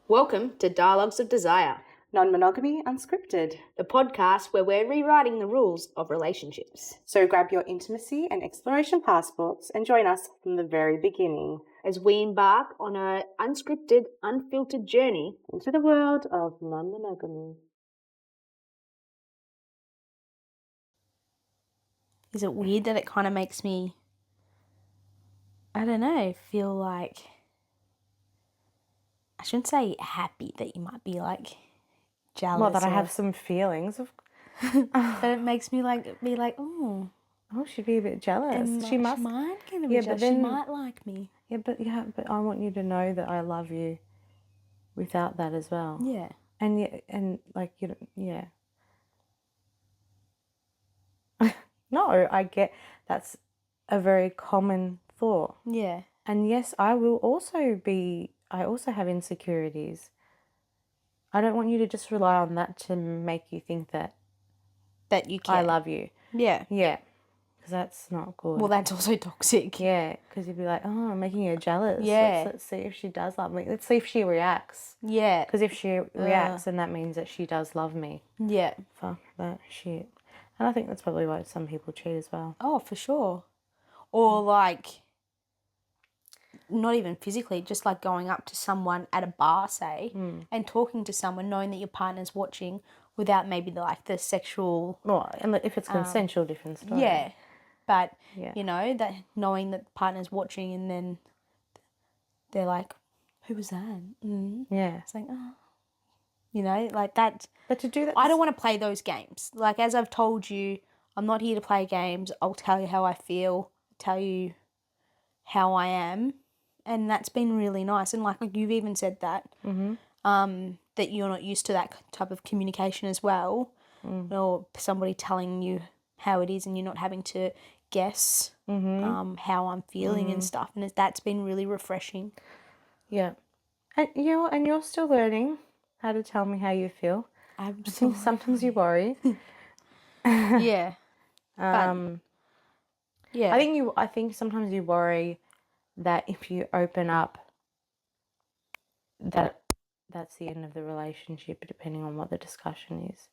Welcome to Dialogues of Desire, Non-Monogamy Unscripted, the podcast where we're rewriting the rules of relationships. So grab your intimacy and exploration passports and join us from the very beginning as we embark on an unscripted, unfiltered journey into the world of non-monogamy. Is it weird that it kind of makes me, I don't know, feel like, I shouldn't say happy, that you might be like jealous. Well, that I have some feelings of, but it makes me be like, oh, she'd be a bit jealous. And she must. She might get a bit jealous. She might like me. Yeah, but I want you to know that I love you without that as well. Yeah. And like, you don't, yeah. No, I get that's a very common thought. Yeah. And yes, I also have insecurities. I don't want you to just rely on that to make you think that you care. I love you. Yeah. Yeah. Because that's not good. Well, that's also toxic. Yeah, because you'd be like, oh, I'm making her jealous. Yeah. Let's see if she does love me. Let's see if she reacts. Yeah. Because if she reacts, then that means that she does love me. Yeah. Fuck that shit. And I think that's probably why some people cheat as well. Oh, for sure. Or like, not even physically, just like going up to someone at a bar, say, and talking to someone, knowing that your partner's watching without maybe the sexual... Well, and if it's consensual, different story. Yeah. But, Yeah. you know, that knowing that the partner's watching and then they're like, who was that? Yeah. It's like, oh. You know, like that. But to do that... I don't want to play those games. Like, as I've told you, I'm not here to play games. I'll tell you how I feel, tell you how I am. And that's been really nice. And like you've even said that, that you're not used to that type of communication as well, or somebody telling you how it is and you're not having to guess how I'm feeling and stuff. And that's been really refreshing. Yeah. And you're still learning how to tell me how you feel. I think sometimes you worry. Yeah. Yeah. I think sometimes you worry that if you open up, that's the end of the relationship, depending on what the discussion is.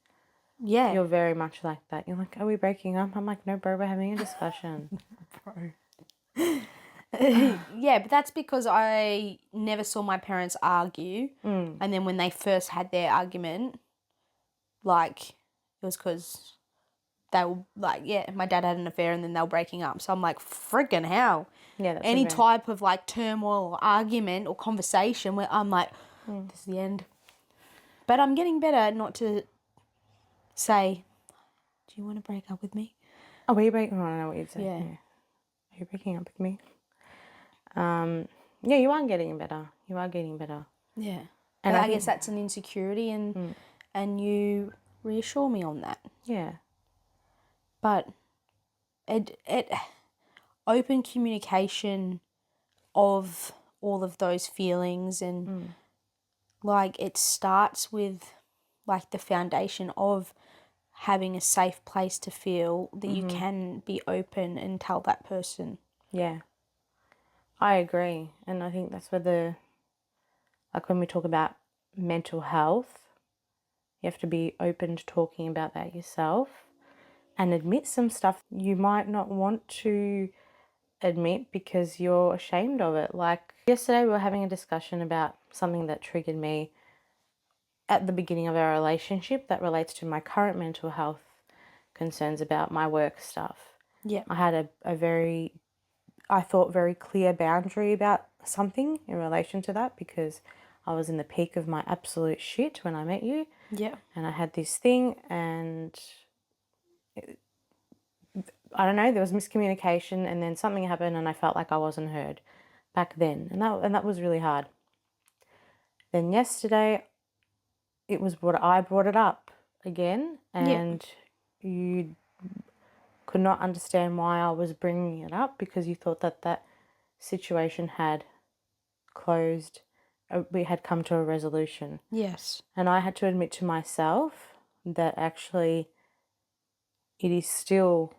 Yeah. You're very much like that. You're like, are we breaking up? I'm like, no, bro, we're having a discussion. Bro. Yeah, but that's because I never saw my parents argue. And then when they first had their argument, like, it was because they were like, yeah, my dad had an affair and then they were breaking up. So I'm like, friggin' hell. Yeah, that's any type of like turmoil or argument or conversation where I'm like, this is the end. But I'm getting better not to say, do you want to break up with me? Oh, are you breaking up? I don't know what you'd say. Yeah. Are you breaking up with me? Yeah, you are getting better. You are getting better. Yeah. And I guess that's an insecurity and you reassure me on that. Yeah. But it open communication of all of those feelings and like it starts with like the foundation of having a safe place to feel that you can be open and tell that person. Yeah. I agree. And I think that's where like when we talk about mental health, you have to be open to talking about that yourself and admit some stuff you might not want to admit because you're ashamed of it. Like yesterday we were having a discussion about something that triggered me at the beginning of our relationship that relates to my current mental health concerns about my work stuff. Yeah. I had a very clear boundary about something in relation to that because I was in the peak of my absolute shit when I met you. Yeah. And I had this thing and I don't know, there was miscommunication and then something happened and I felt like I wasn't heard back then. And that was really hard. Then yesterday it was I brought it up again and you could not understand why I was bringing it up because you thought that situation had closed, we had come to a resolution. Yes. And I had to admit to myself that actually it is still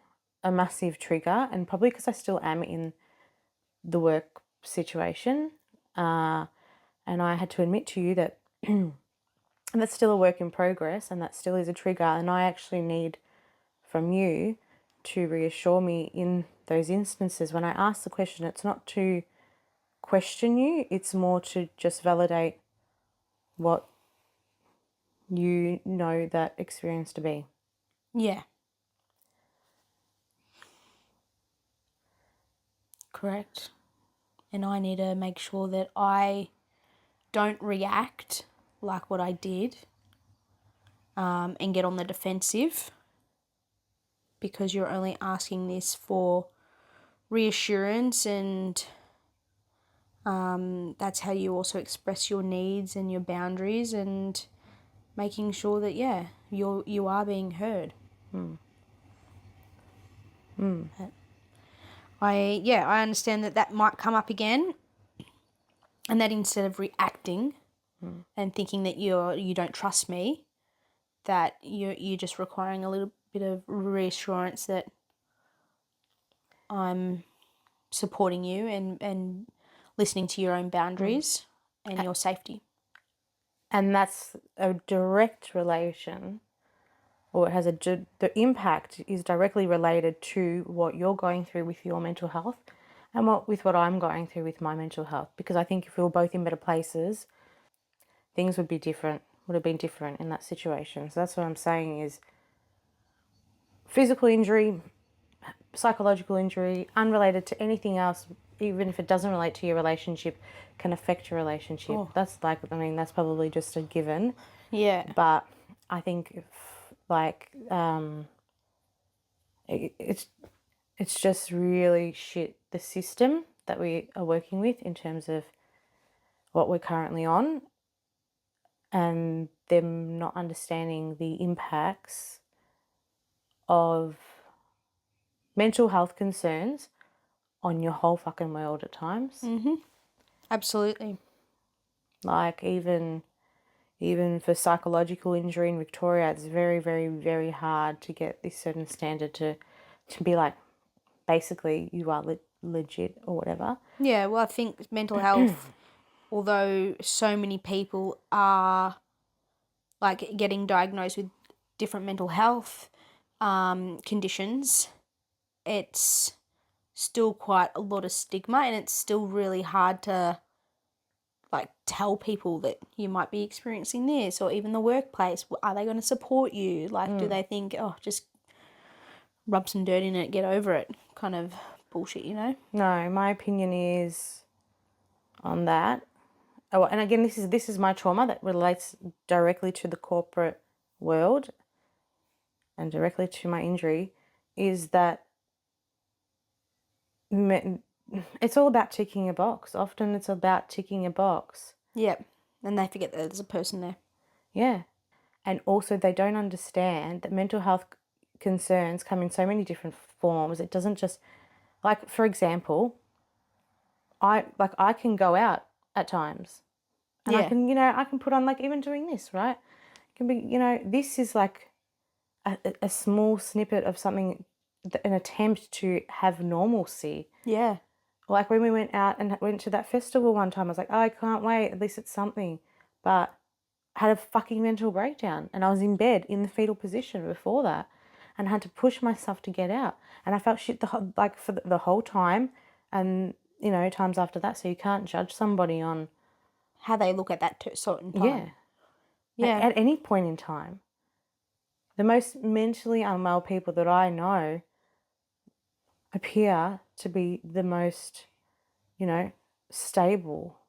a massive trigger and probably because I still am in the work situation and I had to admit to you that And that's still a work in progress, and that still is a trigger. And I actually need from you to reassure me in those instances. When I ask the question, it's not to question you, it's more to just validate what you know that experience to be. Yeah. Correct. And I need to make sure that I don't react like what I did and get on the defensive, because you're only asking this for reassurance, and that's how you also express your needs and your boundaries, and making sure that you are being heard. I understand that might come up again, and that instead of reacting and thinking that you don't trust me, that you're just requiring a little bit of reassurance that I'm supporting you and listening to your own boundaries and your safety. And that's a direct relation, or it has the impact is directly related to what you're going through with your mental health and what I'm going through with my mental health. Because I think if we were both in better places, things would have been different in that situation. So that's what I'm saying is physical injury, psychological injury, unrelated to anything else, even if it doesn't relate to your relationship, can affect your relationship. That's probably just a given. Yeah. But I think it's just really shit, the system that we are working with in terms of what we're currently on, and them not understanding the impacts of mental health concerns on your whole fucking world at times. Absolutely. Like even for psychological injury in Victoria, it's very, very, very hard to get this certain standard to be like, basically you are legit or whatever. Yeah, well, I think mental health, although so many people are like getting diagnosed with different mental health conditions, it's still quite a lot of stigma, and it's still really hard to like tell people that you might be experiencing this, or even the workplace. Are they going to support you? Like, do they think, oh, just rub some dirt in it, get over it, kind of bullshit, you know? No, my opinion is on that. Oh, and again, this is my trauma that relates directly to the corporate world and directly to my injury, is that it's all about ticking a box. Often it's about ticking a box. Yep. And they forget that there's a person there. Yeah. And also they don't understand that mental health concerns come in so many different forms. It doesn't just, like, for example, I can go out at times and I can put on, like, even doing this, right? It can be, this is like a small snippet of something, an attempt to have normalcy. Yeah. Like when we went out and went to that festival one time, I was like, oh, I can't wait, at least it's something. But I had a fucking mental breakdown, and I was in bed in the fetal position before that and had to push myself to get out. And I felt shit for the whole time, and, times after that. So you can't judge somebody on how they look at that certain time. Yeah. Yeah. At any point in time. The most mentally unwell people that I know appear to be the most, stable.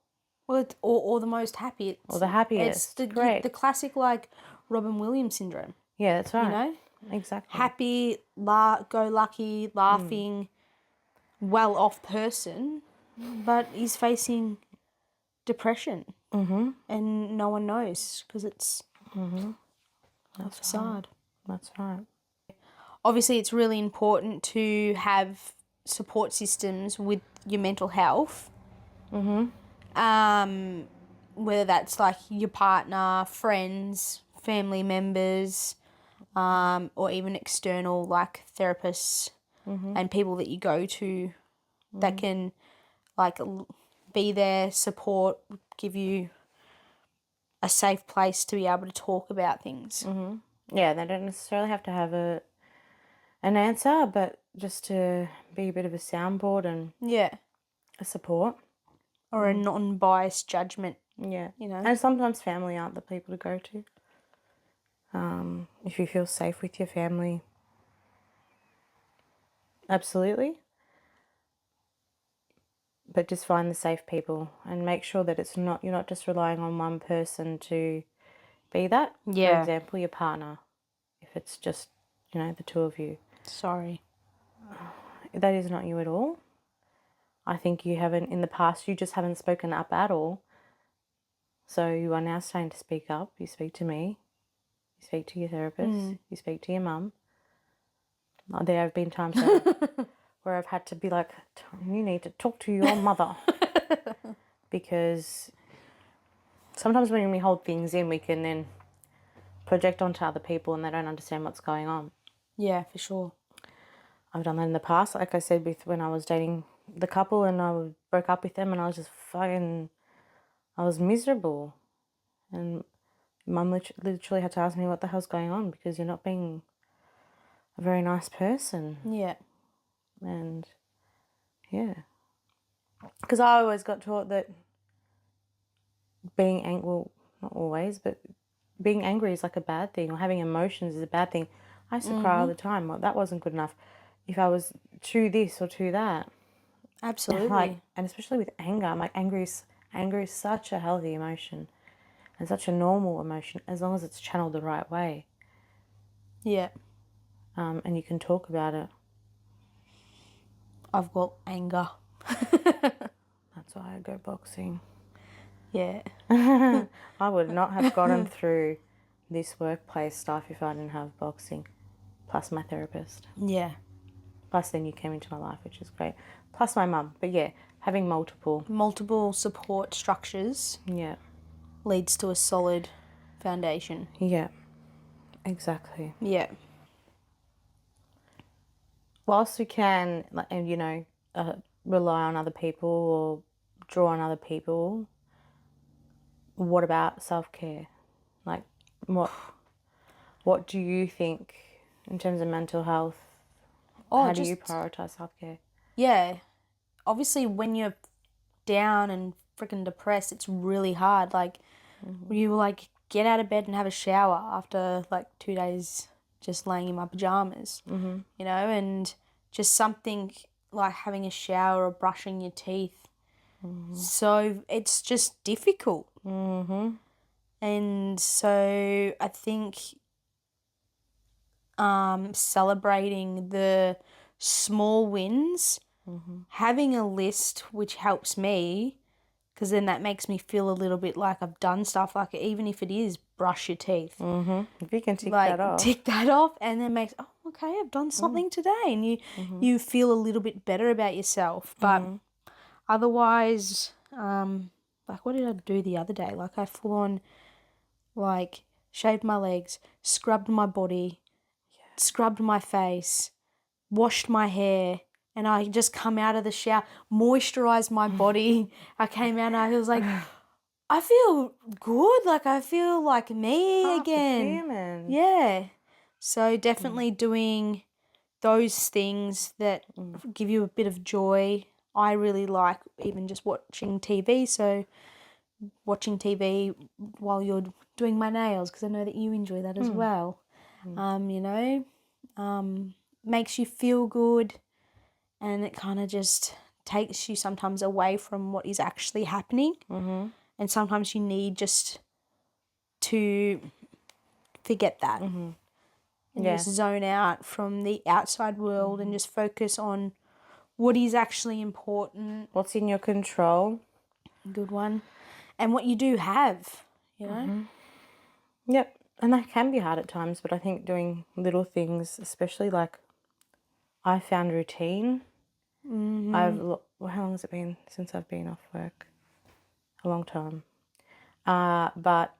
Well, it's, or the most happy. Or the happiest. It's Correct. the classic, like, Robin Williams syndrome. Yeah, that's right. You know? Exactly. Happy, go lucky, laughing, well-off person, but he's facing depression. And no one knows because it's a facade. That's right. Obviously, it's really important to have support systems with your mental health. Whether that's like your partner, friends, family members, or even external like therapists and people that you go to that can like be there, support, give you a safe place to be able to talk about things. Yeah, they don't necessarily have to have an answer, but just to be a bit of a soundboard and a support. Or a non-biased judgment. Yeah. You know? And sometimes family aren't the people to go to. If you feel safe with your family, absolutely. But just find the safe people and make sure that you're not just relying on one person to be that. Yeah. For example, your partner. If it's just, the two of you. Sorry. That is not you at all. I think you haven't, in the past, you just haven't spoken up at all. So you are now starting to speak up. You speak to me. You speak to your therapist. You speak to your mum. There have been times where I've had to be like, you need to talk to your mother. Because sometimes when we hold things in, we can then project onto other people and they don't understand what's going on. Yeah, for sure. I've done that in the past. Like I said, when I was dating the couple and I broke up with them and I was just I was miserable. And Mum literally had to ask me what the hell's going on because you're not being a very nice person. Yeah. And yeah. Because I always got taught that being angry, well, not always, but being angry is like a bad thing, or having emotions is a bad thing. I used to cry all the time. Well, that wasn't good enough. If I was too this or too that. Absolutely. And especially with anger, I'm like, anger is such a healthy emotion and such a normal emotion as long as it's channeled the right way. Yeah. And you can talk about it. I've got anger. That's why I go boxing. Yeah. I would not have gotten through this workplace stuff if I didn't have boxing, plus my therapist. Yeah. Plus then you came into my life, which is great. Plus my mum. But yeah, having multiple support structures leads to a solid foundation. Yeah, exactly. Yeah. Whilst we can, rely on other people or draw on other people, what about self-care? Like, what do you think in terms of mental health? How do you prioritise self-care? Yeah. Obviously, when you're down and freaking depressed, it's really hard. Like, you get out of bed and have a shower after 2 days just laying in my pajamas, and just something like having a shower or brushing your teeth. So it's just difficult. And so I think celebrating the small wins, having a list, which helps me, because then that makes me feel a little bit like I've done stuff, like even if it is brush your teeth. If you can tick that off. Tick that off, and then makes, okay, I've done something today, and you feel a little bit better about yourself. But otherwise, what did I do the other day? I full on, shaved my legs, scrubbed my body, scrubbed my face, washed my hair, and I just come out of the shower, moisturised my body. I came out and I was like, I feel good. I feel like me Half again. human. Yeah. So definitely doing those things that give you a bit of joy. I really like even just watching TV. So watching TV while you're doing my nails, because I know that you enjoy that as well. Makes you feel good, and it kind of just takes you sometimes away from what is actually happening. And sometimes you need just to forget that and just zone out from the outside world and just focus on what is actually important. What's in your control. Good one. And what you do have, Yep. And that can be hard at times, but I think doing little things, especially I found routine. How long has it been since I've been off work? A long time. But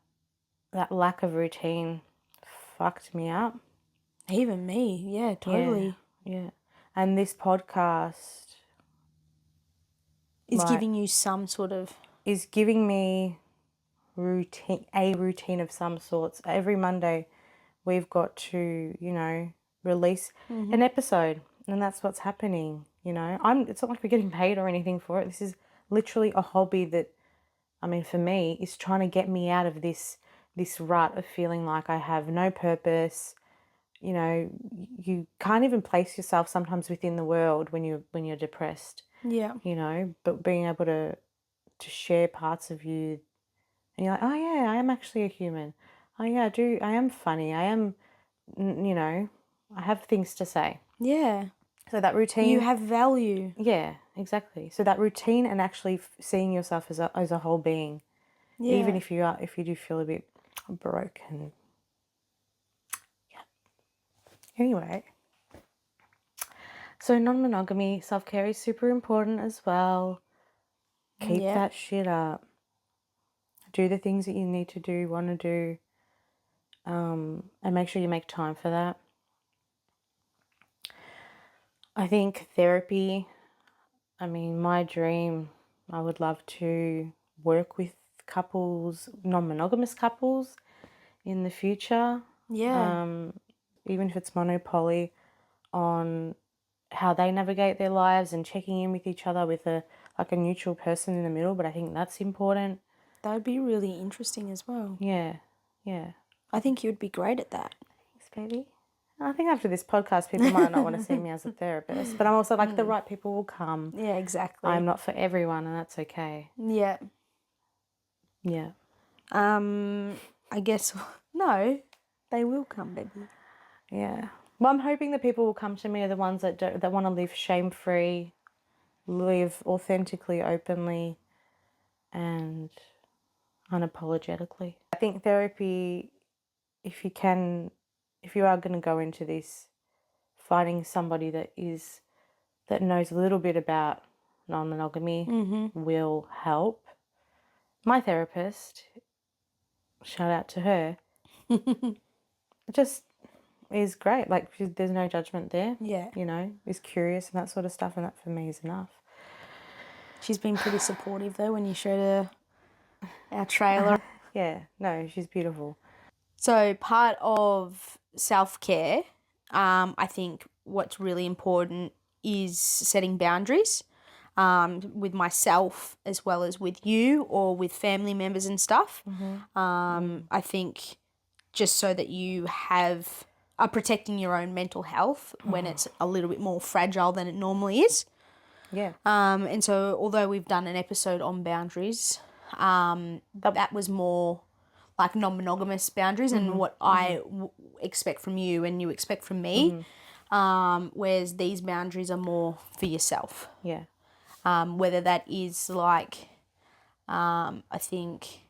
that lack of routine fucked me up. Even me, yeah, totally. Yeah. And this podcast is giving you some sort of... is giving me routine of some sorts. Every Monday we've got to, release an episode, and that's what's happening. It's not like we're getting paid or anything for it. This is literally a hobby that, for me, is trying to get me out of this rut of feeling like I have no purpose. You can't even place yourself sometimes within the world when you're depressed. Yeah. But being able to share parts of you, and you're like, oh yeah, I am actually a human. Oh yeah, I am funny. I am, I have things to say. Yeah. So that routine. You have value. Yeah, exactly. So that routine and actually seeing yourself as a whole being, even if you do feel a bit broken. Yeah. Anyway, so non-monogamy, self-care is super important as well. Keep that shit up. Do the things that you need to do, want to do, and make sure you make time for that. I think therapy, my dream, I would love to work with couples, non-monogamous couples in the future. Yeah. Even if it's monopoly, on how they navigate their lives and checking in with each other with a neutral person in the middle. But I think that's important. That would be really interesting as well. Yeah, yeah. I think you would be great at that. Thanks, baby. I think after this podcast, people might not want to see me as a therapist, but I'm also like, the right people will come. Yeah, exactly. I'm not for everyone, and that's okay. Yeah. Yeah. I guess, no, they will come, baby. Yeah. Well, I'm hoping the people will come to me are the ones that want to live shame-free, live authentically, openly, and unapologetically. I think therapy, if you are going to go into this, finding somebody that knows a little bit about non-monogamy will help. My therapist, shout out to her, just is great. Like, there's no judgment there. Yeah. Is curious and that sort of stuff, and that for me is enough. She's been pretty supportive though when you showed her our trailer. Yeah, no, she's beautiful. So part of self-care, I think what's really important is setting boundaries with myself as well as with you or with family members and stuff. I think just so that you are protecting your own mental health when it's a little bit more fragile than it normally is. Yeah. And so although we've done an episode on boundaries, that was more like non-monogamous boundaries and what I expect from you and you expect from me, whereas these boundaries are more for yourself. Yeah. Whether that is like, I think,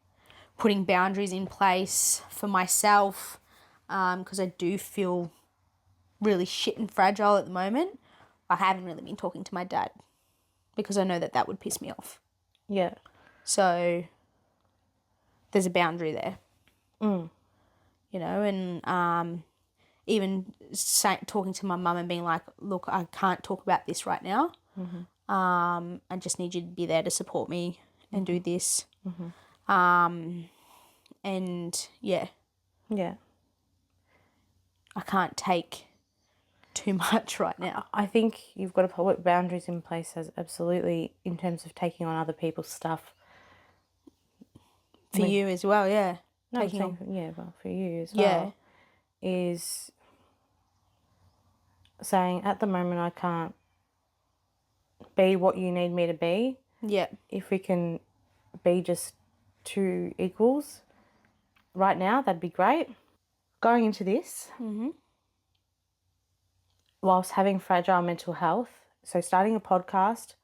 putting boundaries in place for myself, because I do feel really shit and fragile at the moment. I haven't really been talking to my dad because I know that would piss me off. Yeah. So there's a boundary there. And even talking to my mum and being like, look, I can't talk about this right now. I just need you to be there to support me and do this. And yeah. Yeah. I can't take too much right now. I think you've got to put boundaries in place as absolutely in terms of taking on other people's stuff. For you as well, yeah. For you as well. Is saying at the moment I can't be what you need me to be. Yeah. If we can be just two equals right now, that'd be great. Going into this, whilst having fragile mental health, so starting a podcast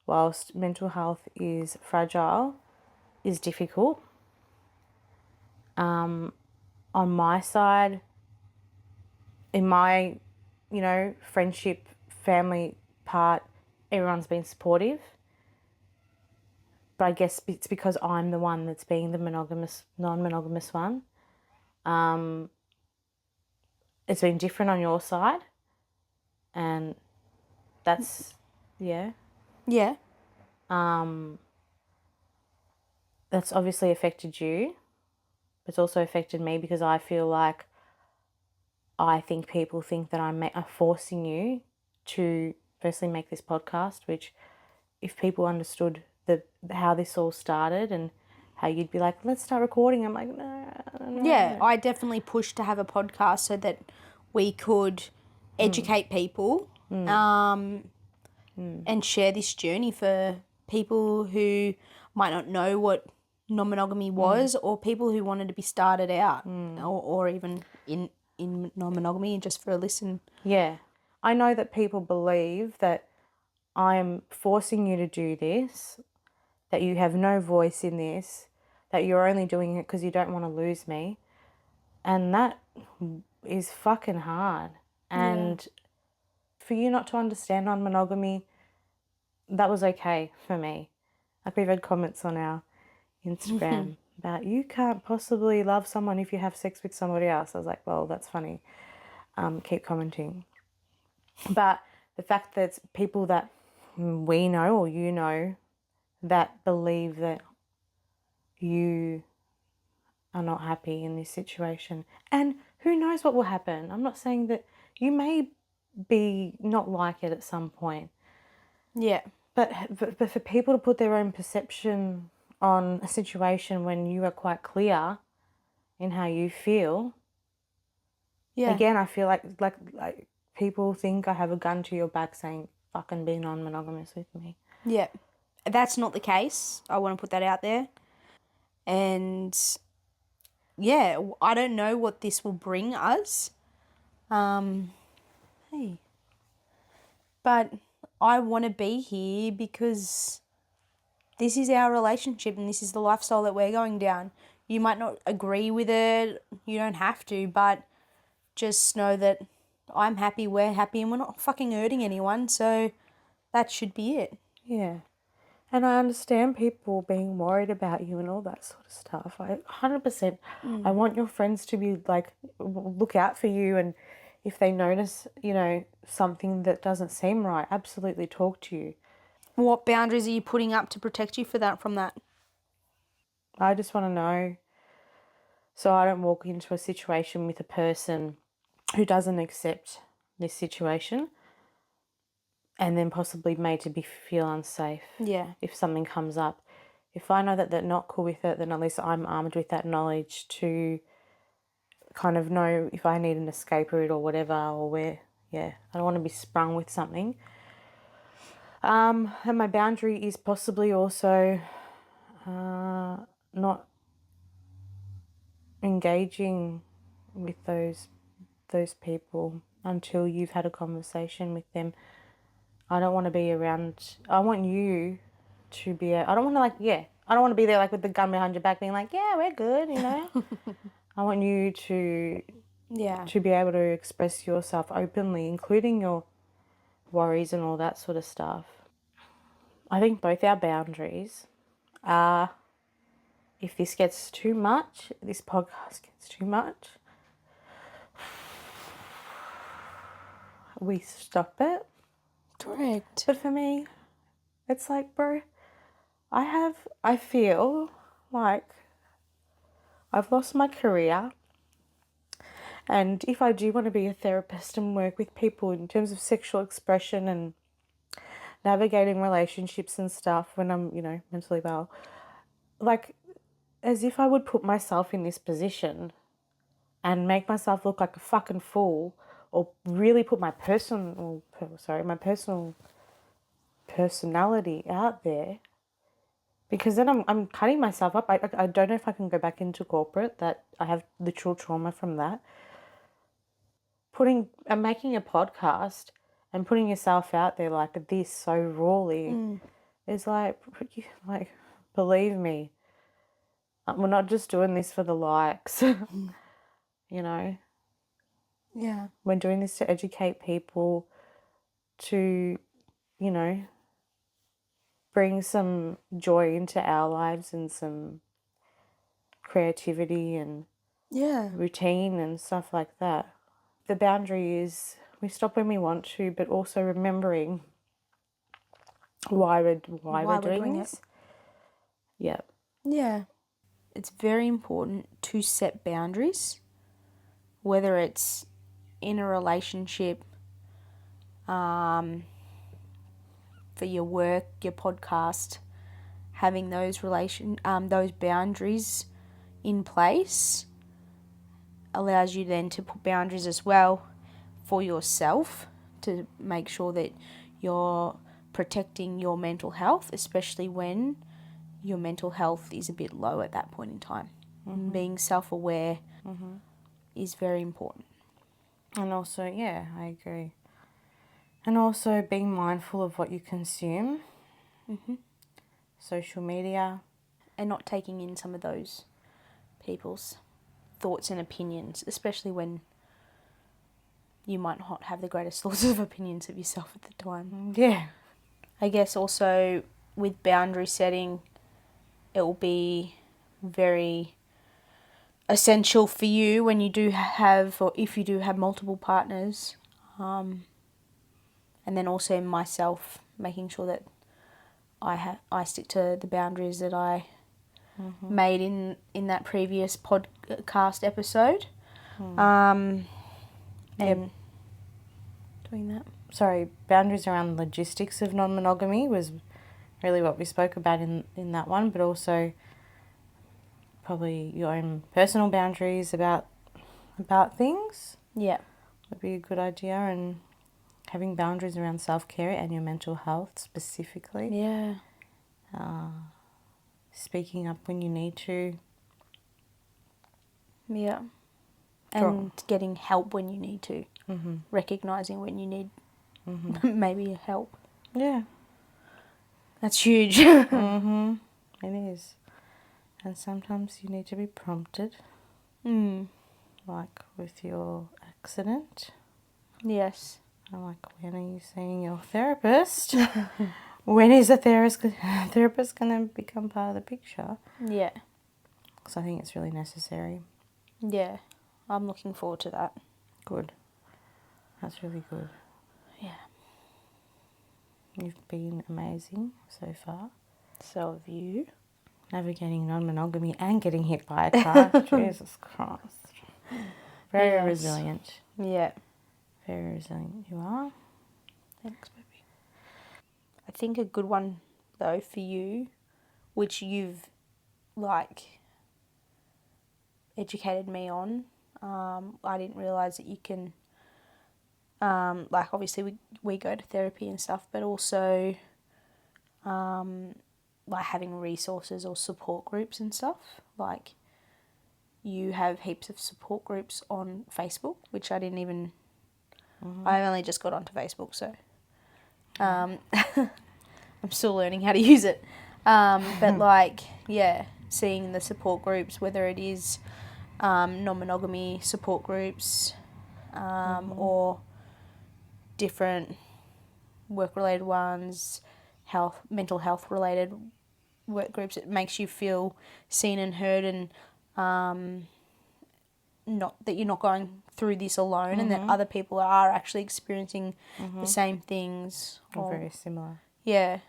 whilst mental health is fragile is difficult. On my side, in my, friendship, family part, everyone's been supportive. But I guess it's because I'm the one that's being the non-monogamous one. It's been different on your side. And that's, yeah. Yeah. that's obviously affected you. It's also affected me because I feel like I think people think that I'm forcing you to firstly make this podcast, which if people understood how this all started and how you'd be like, let's start recording. I'm like, no. Yeah, I definitely pushed to have a podcast so that we could educate people and share this journey for people who might not know what non-monogamy was or people who wanted to be started out or even in non-monogamy just for a listen. Yeah. I know that people believe that I'm forcing you to do this, that you have no voice in this, that you're only doing it because you don't want to lose me. And that is fucking hard. And for you not to understand non-monogamy, that was okay for me. Like we've had comments on our Instagram about you can't possibly love someone if you have sex with somebody else. I was like, well, that's funny. Keep commenting. But the fact that it's people that we know or you know that believe that you are not happy in this situation. And who knows what will happen. I'm not saying that you may be not like it at some point. Yeah. But for people to put their own perception on a situation when you are quite clear in how you feel, again, I feel like people think I have a gun to your back saying, fucking be non-monogamous with me. Yeah. That's not the case. I want to put that out there. And yeah, I don't know what this will bring us. Hey. But I want to be here because this is our relationship and this is the lifestyle that we're going down. You might not agree with it. You don't have to, but just know that I'm happy, we're happy, and we're not fucking hurting anyone. So that should be it. Yeah. And I understand people being worried about you and all that sort of stuff. 100%. I want your friends to be like, look out for you. And if they notice, something that doesn't seem right, absolutely talk to you. What boundaries are you putting up to protect you from that? I just want to know so I don't walk into a situation with a person who doesn't accept this situation and then possibly made to feel unsafe. Yeah. If something comes up. If I know that they're not cool with it, then at least I'm armed with that knowledge to kind of know if I need an escape route or whatever, or where, I don't want to be sprung with something. And my boundary is possibly also not engaging with those people until you've had a conversation with them. I don't want to be around. I want you to be. I don't want to I don't want to be there like with the gun behind your back, being like, yeah, we're good, I want you to be able to express yourself openly, including your worries and all that sort of stuff. I think both our boundaries are, if this gets too much, this podcast gets too much, we stop it. Correct. But for me, it's like, bro, I feel like I've lost my career. And if I do want to be a therapist and work with people in terms of sexual expression and navigating relationships and stuff when I'm, mentally well, like, as if I would put myself in this position and make myself look like a fucking fool or really put my personal personality out there, because then I'm cutting myself up. I don't know if I can go back into corporate, that I have literal trauma from that. Making a podcast and putting yourself out there like this so rawly is like, believe me, we're not just doing this for the likes, Yeah. We're doing this to educate people, to, bring some joy into our lives and some creativity and routine and stuff like that. The boundary is we stop when we want to, but also remembering why we're doing this. Yeah. Yeah. It's very important to set boundaries, whether it's in a relationship, for your work, your podcast, having those those boundaries in place allows you then to put boundaries as well for yourself to make sure that you're protecting your mental health, especially when your mental health is a bit low at that point in time. Mm-hmm. Being self-aware is very important. And also, yeah, I agree. And also being mindful of what you consume. Social media. And not taking in some of those people's thoughts and opinions, especially when you might not have the greatest thoughts of opinions of yourself at the time. Yeah. I guess also with boundary setting, it will be very essential for you when you do have, or if you do have multiple partners, and then also myself, making sure that I stick to the boundaries that I made in that previous podcast episode. And doing that. Sorry, boundaries around logistics of non-monogamy was really what we spoke about in that one, but also probably your own personal boundaries about things. Yeah. Would be a good idea, and having boundaries around self-care and your mental health specifically. Yeah. Speaking up when you need to. Yeah. And getting help when you need to. Recognising when you need maybe help. Yeah. That's huge. It is. And sometimes you need to be prompted. Like with your accident. Yes. I'm like, when are you seeing your therapist? When is a therapist going to become part of the picture? Yeah. Because I think it's really necessary. Yeah. I'm looking forward to that. Good. That's really good. Yeah. You've been amazing so far. So have you. Navigating non-monogamy and getting hit by a car. Jesus Christ. Very resilient. Yeah. Very resilient you are. Thanks, baby. I think a good one, though, for you, which you've, educated me on, I didn't realise that you can, obviously we go to therapy and stuff, but also, having resources or support groups and stuff. Like, you have heaps of support groups on Facebook, which I didn't even... I only just got onto Facebook, so... I'm still learning how to use it. But, seeing the support groups, whether it is non-monogamy support groups or different work-related ones, mental health-related work groups, it makes you feel seen and heard, and not that you're not going through this alone, and that other people are actually experiencing the same things. Or very similar. Yeah.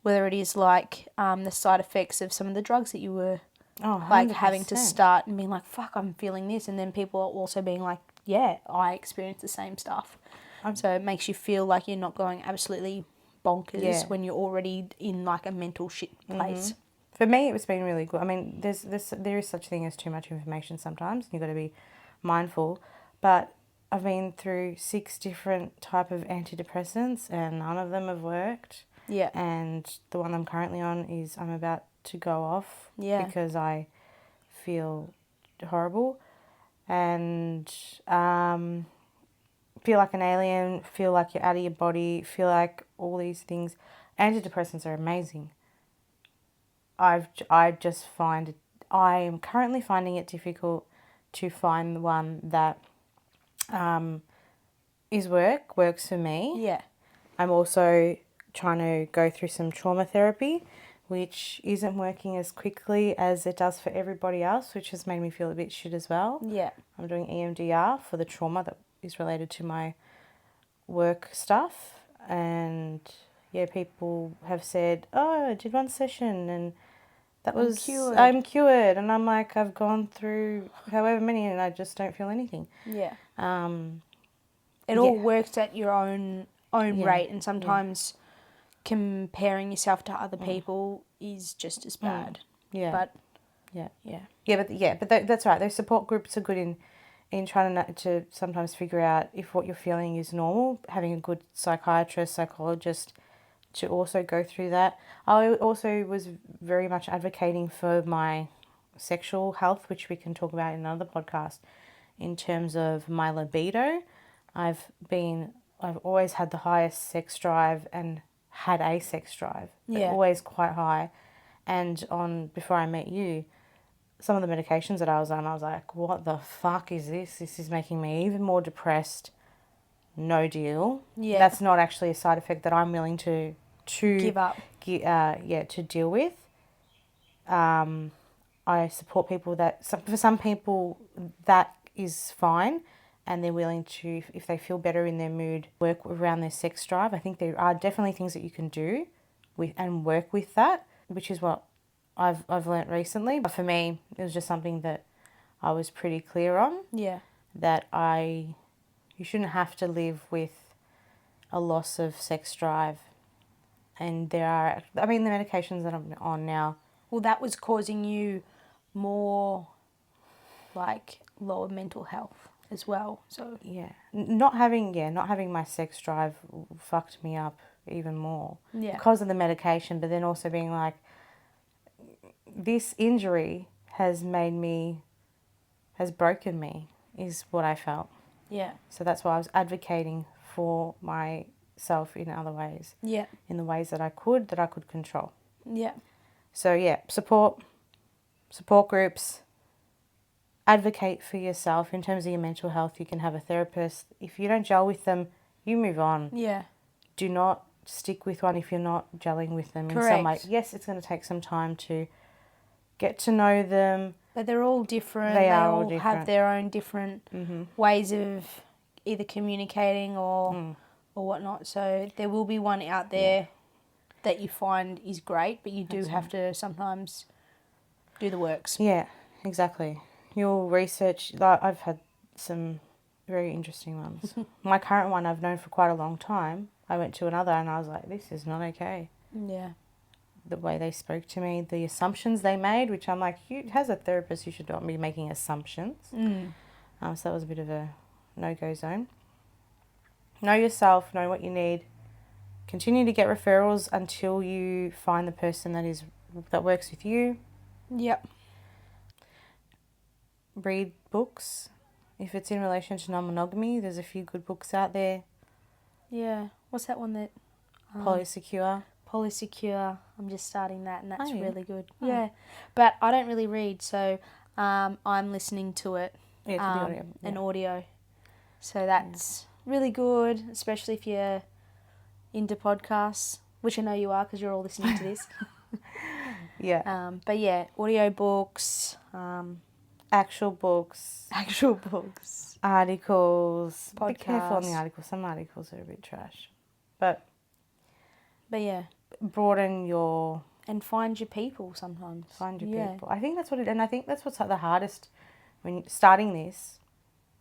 Whether it is the side effects of some of the drugs that you were having to start and being like, fuck, I'm feeling this, and then people are also being like, yeah, I experienced the same stuff. So it makes you feel like you're not going absolutely bonkers when you're already in a mental shit place. For me, it's been really good. I mean, there is such thing as too much information sometimes, and you've got to be mindful. But I've been through 6 different type of antidepressants, and none of them have worked. Yeah. And the one I'm currently on is I'm about to go off because I feel horrible and feel like an alien, feel like you're out of your body, feel like all these things. Antidepressants are amazing. I am currently finding it difficult to find the one that works for me. Yeah. I'm also trying to go through some trauma therapy, which isn't working as quickly as it does for everybody else, which has made me feel a bit shit as well. Yeah. I'm doing EMDR for the trauma that is related to my work stuff, and people have said, oh, I did one session and cured. I'm cured. And I'm like, I've gone through however many and I just don't feel anything. Yeah. Um, It all works at your own rate, and yeah. sometimes comparing yourself to other people is just as bad. Yeah. But but that's right. Those support groups are good in trying to sometimes figure out if what you're feeling is normal. Having a good psychiatrist, psychologist to also go through that. I also was very much advocating for my sexual health, which we can talk about in another podcast, in terms of my libido. I've always had the highest sex drive and had a sex drive. Yeah. Always quite high. And before I met you, some of the medications that I was on, I was like, what the fuck is this? This is making me even more depressed. No deal. Yeah. That's not actually a side effect that I'm willing to give up. To deal with. I support people for some people that is fine and they're willing to, if they feel better in their mood, work around their sex drive. I think there are definitely things that you can do and work with that, which is what I've learnt recently. But for me, it was just something that I was pretty clear on. Yeah. That you shouldn't have to live with a loss of sex drive. And the medications that I'm on now. Well, that was causing you more, like, lower mental health as well. So Yeah, not having my sex drive fucked me up even more. Yeah. Because of the medication, but then also being like, this injury has broken me, is what I felt. Yeah. So that's why I was advocating for myself in other ways. Yeah. In the ways that I could control. Yeah. So yeah, support groups. Advocate for yourself in terms of your mental health. You can have a therapist. If you don't gel with them, you move on. Yeah. Do not stick with one if you're not gelling with them Correct. in some way. Yes, it's going to take some time to get to know them. But they're all different. They are all all different. have their own different ways of either communicating or whatnot. So there will be one out there that you find is great, but you do have to sometimes do the works. Yeah, exactly. You'll research. Like, I've had some very interesting ones. My current one I've known for quite a long time. I went to another and I was like, this is not okay. Yeah. The way they spoke to me, the assumptions they made, which I'm like, as a therapist, you should not be making assumptions. So that was a bit of a no-go zone. Know yourself, know what you need. Continue to get referrals until you find the person that works with you. Yep. Read books. If it's in relation to non-monogamy, there's a few good books out there. Yeah. What's that one that... Polysecure. Polysecure. I'm just starting that and that's Oh, yeah. really good. Oh. Yeah. But I don't really read, so I'm listening to it. Yeah, to the audio. Yeah. An audio. So that's really good, especially if you're into podcasts, which I know you are because you're all listening to this. Yeah. But yeah, audio books, Actual books. Articles. Podcasts. Be careful on the articles. Some articles are a bit trash. But yeah. broaden your... And find your people sometimes. Find your people. I think that's and I think that's what's the hardest when starting this,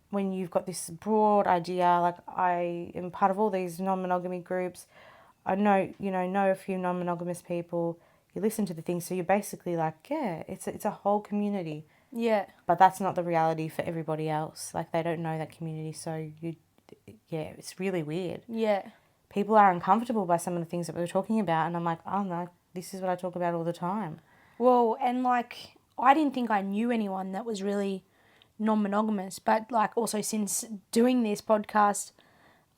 when you've got this broad idea, like I am part of all these non-monogamy groups. I know a few non-monogamous people. You listen to the things, so you're basically like, yeah, it's a whole community. Yeah. But that's not the reality for everybody else. Like, they don't know that community, so it's really weird. Yeah. People are uncomfortable by some of the things that we were talking about, and I'm like, oh no, this is what I talk about all the time. Well, and like, I didn't think I knew anyone that was really non-monogamous, but like also since doing this podcast,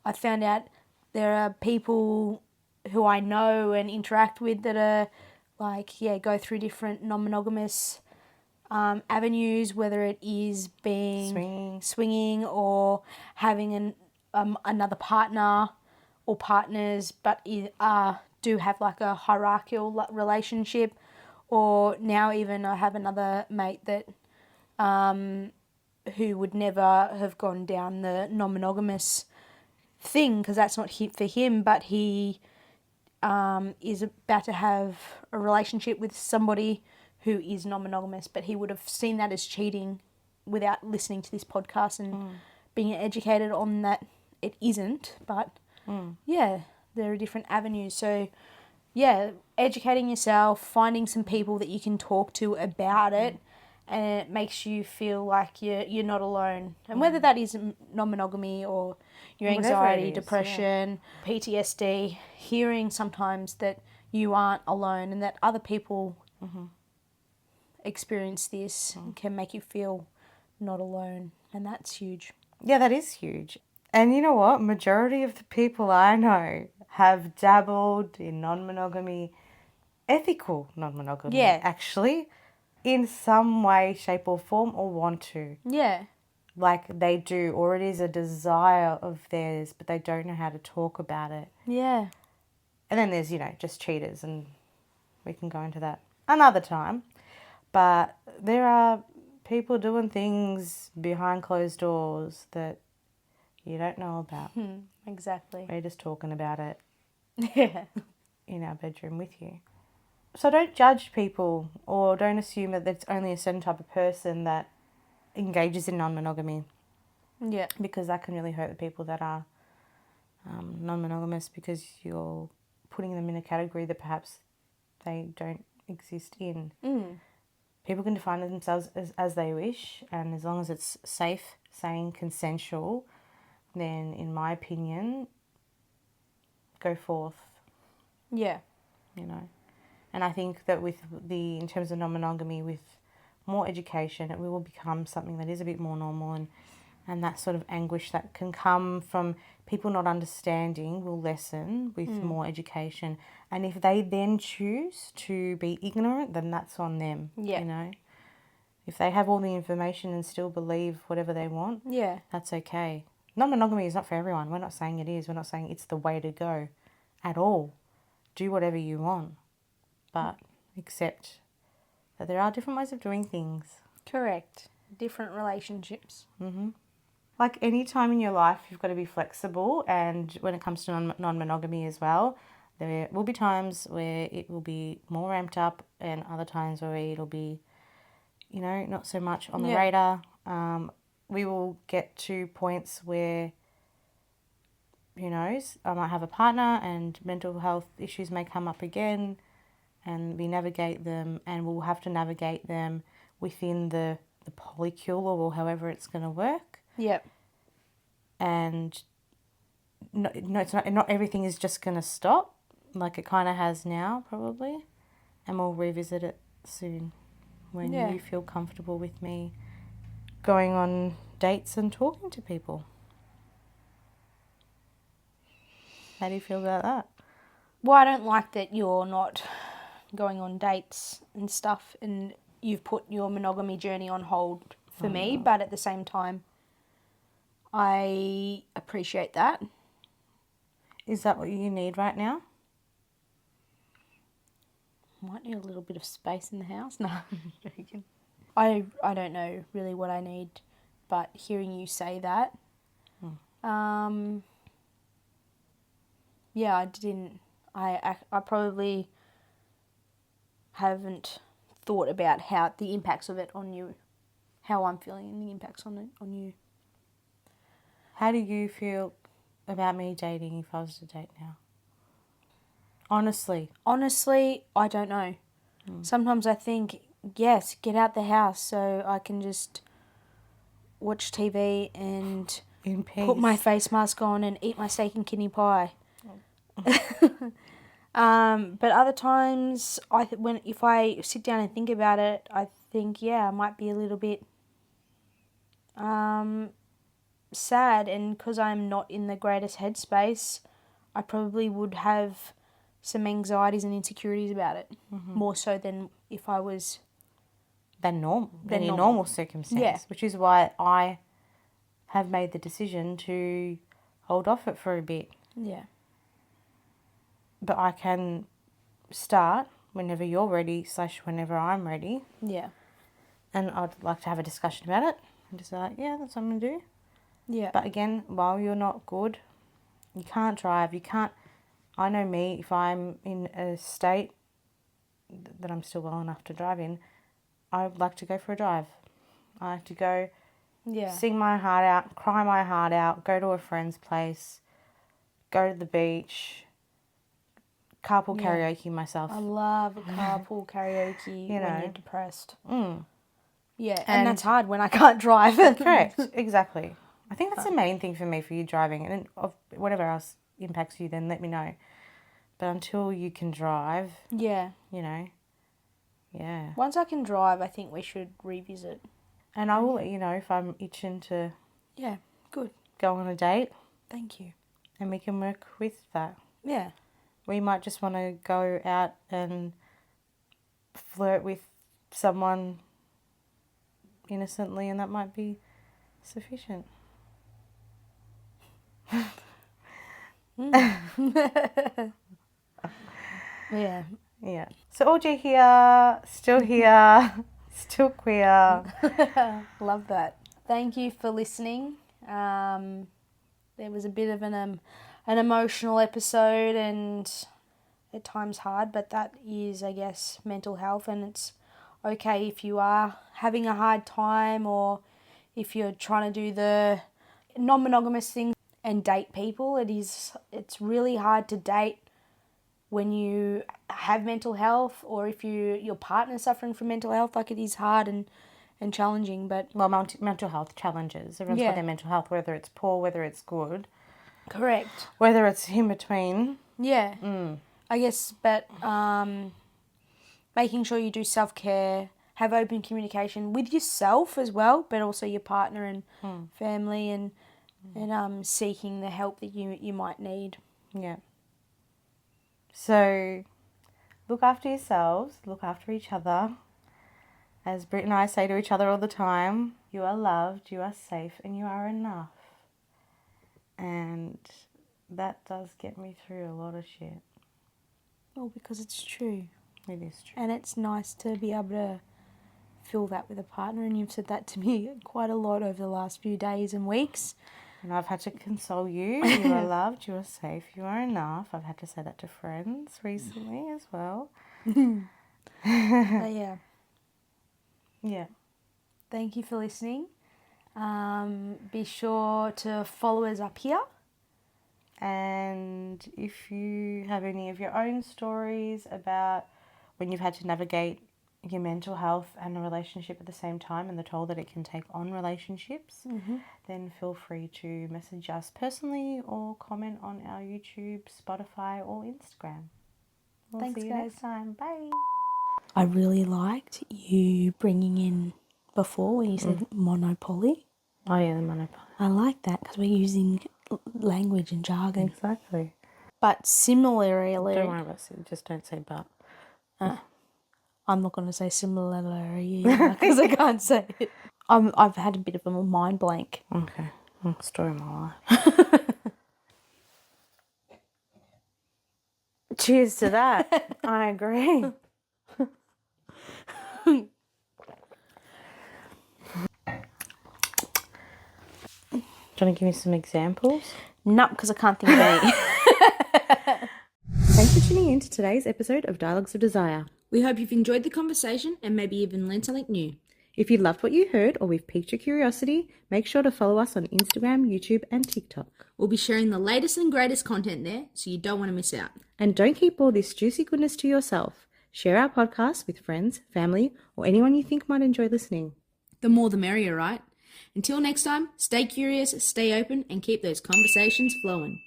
I found out there are people who I know and interact with that are like, go through different non-monogamous avenues, whether it is being swinging or having another partner or partners, but do have like a hierarchical relationship, or now even I have another mate that who would never have gone down the non-monogamous thing because that's not for him, but he is about to have a relationship with somebody who is non-monogamous, but he would have seen that as cheating without listening to this podcast and being educated on that it isn't. But yeah, there are different avenues. So yeah, educating yourself, finding some people that you can talk to about it, and it makes you feel like you're not alone. And whether that is non-monogamy or your Whatever anxiety, it is, depression, PTSD, hearing sometimes that you aren't alone and that other people experience this can make you feel not alone, and that's huge. Yeah, that is huge. And you know what? Majority of the people I know have dabbled in non-monogamy, ethical non-monogamy, Yeah. actually, in some way, shape or form, or want to. Yeah. Like they do, or it is a desire of theirs, but they don't know how to talk about it. Yeah. And then there's, just cheaters, and we can go into that another time. But there are people doing things behind closed doors that you don't know about. Exactly. We're just talking about it Yeah. in our bedroom with you. So don't judge people, or don't assume that it's only a certain type of person that engages in non-monogamy, Yeah. because that can really hurt the people that are non-monogamous, because you're putting them in a category that perhaps they don't exist in. People can define themselves as they wish, and as long as it's safe, sane, consensual, then in my opinion, go forth, Yeah. And I think that in terms of non-monogamy, with more education, it will become something that is a bit more normal, and that sort of anguish that can come from people not understanding will lessen with more education. And if they then choose to be ignorant, then that's on them. Yeah. If they have all the information and still believe whatever they want, Yeah. that's okay. Non-monogamy is not for everyone. We're not saying it is. We're not saying it's the way to go at all. Do whatever you want, but accept that there are different ways of doing things. Correct. Different relationships. Like any time in your life, you've got to be flexible. And when it comes to non-monogamy as well, there will be times where it will be more ramped up, and other times where it'll be, not so much on the radar. We will get to points where, who knows, I might have a partner and mental health issues may come up again, and we navigate them, and we'll have to navigate them within the polycule, or however it's going to work. Yep. And no, it's not everything is just going to stop, like it kind of has now, probably. And we'll revisit it soon when you feel comfortable with me going on dates and talking to people. How do you feel about that? Well, I don't like that you're not going on dates and stuff, and you've put your monogamy journey on hold for me, but at the same time, I appreciate that. Is that what you need right now? Might need a little bit of space in the house. No, I'm joking. I don't know really what I need, but hearing you say that, yeah, I didn't. I probably haven't thought about how the impacts of it on you, how I'm feeling, and the impacts on it on you. How do you feel about me dating if I was to date now? Honestly, I don't know. Sometimes I think, yes, get out the house so I can just watch TV and in peace. put my face mask on and eat my steak and kidney pie. But other times, if I sit down and think about it, I think, I might be a little bit sad, and because I'm not in the greatest headspace, I probably would have some anxieties and insecurities about it, more so than if I was than normal circumstance, which is why I have made the decision to hold off it for a bit. Yeah. But I can start whenever you're ready / whenever I'm ready. Yeah. And I'd like to have a discussion about it and just like, that's what I'm going to do. Yeah. But again, while you're not good, you can't drive. You can't. I know me, if I'm in a state that I'm still well enough to drive in, I would like to go for a drive. I like to go sing my heart out, cry my heart out, go to a friend's place, go to the beach, carpool karaoke myself. I love carpool karaoke You when know. you're depressed. Mm. Yeah, And- and that's hard when I can't drive. Correct, exactly. I think that's the main thing for me, for you driving. And then of whatever else impacts you, then let me know. But until you can drive, Yeah. you know, yeah. Once I can drive, I think we should revisit. And I will let you know if I'm itching to Yeah, good. go on a date, Thank you. and we can work with that. Yeah. We might just want to go out and flirt with someone innocently, and that might be sufficient. Yeah. Yeah. So OJ here, still here, still queer. Love that. Thank you for listening. There was a bit of an emotional episode and at times hard, but that is, I guess, mental health, and it's okay if you are having a hard time or if you're trying to do the non-monogamous thing and date people. It's really hard to date when you have mental health, or if your partner's suffering from mental health. Like, it is hard and challenging, but Well, mental health challenges. Everyone's got their mental health, whether it's poor, whether it's good, correct. whether it's in between. Yeah. I guess, but making sure you do self-care, have open communication with yourself as well, but also your partner and family, and seeking the help that you might need. Yeah. So, look after yourselves, look after each other. As Brit and I say to each other all the time, you are loved, you are safe, and you are enough. And that does get me through a lot of shit. Well, because it's true. It is true. And it's nice to be able to feel that with a partner, and you've said that to me quite a lot over the last few days and weeks. And I've had to console you. You are loved, you are safe, you are enough. I've had to say that to friends recently as well. But yeah. Yeah. Thank you for listening. Be sure to follow us up here. And if you have any of your own stories about when you've had to navigate your mental health and a relationship at the same time, and the toll that it can take on relationships, then feel free to message us personally or comment on our YouTube, Spotify, or Instagram. We'll Thanks, see you guys. next time. Bye. I really liked you bringing in before when you said monopoly. Oh yeah, the monopoly. I like that because we're using language and jargon. Exactly. But similarly, Don't worry about it. Just don't say but. I'm not going to say similarly because I can't say it. I've had a bit of a mind blank. Okay. Story of my life. Cheers to that. I agree. Do you want to give me some examples? Nope, because I can't think of any. Thanks for tuning in to today's episode of Dialogues of Desire. We hope you've enjoyed the conversation and maybe even learned something new. If you loved what you heard or we've piqued your curiosity, make sure to follow us on Instagram, YouTube, and TikTok. We'll be sharing the latest and greatest content there, so you don't want to miss out. And don't keep all this juicy goodness to yourself. Share our podcast with friends, family, or anyone you think might enjoy listening. The more the merrier, right? Until next time, stay curious, stay open, and keep those conversations flowing.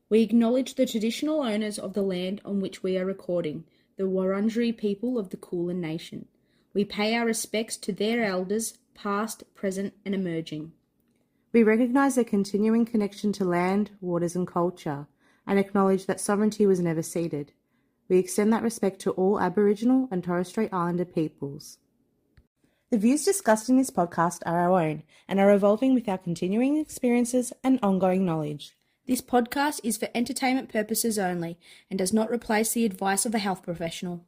We acknowledge the traditional owners of the land on which we are recording, the Wurundjeri people of the Kulin Nation. We pay our respects to their elders, past, present, and emerging. We recognise their continuing connection to land, waters, and culture, and acknowledge that sovereignty was never ceded. We extend that respect to all Aboriginal and Torres Strait Islander peoples. The views discussed in this podcast are our own and are evolving with our continuing experiences and ongoing knowledge. This podcast is for entertainment purposes only and does not replace the advice of a health professional.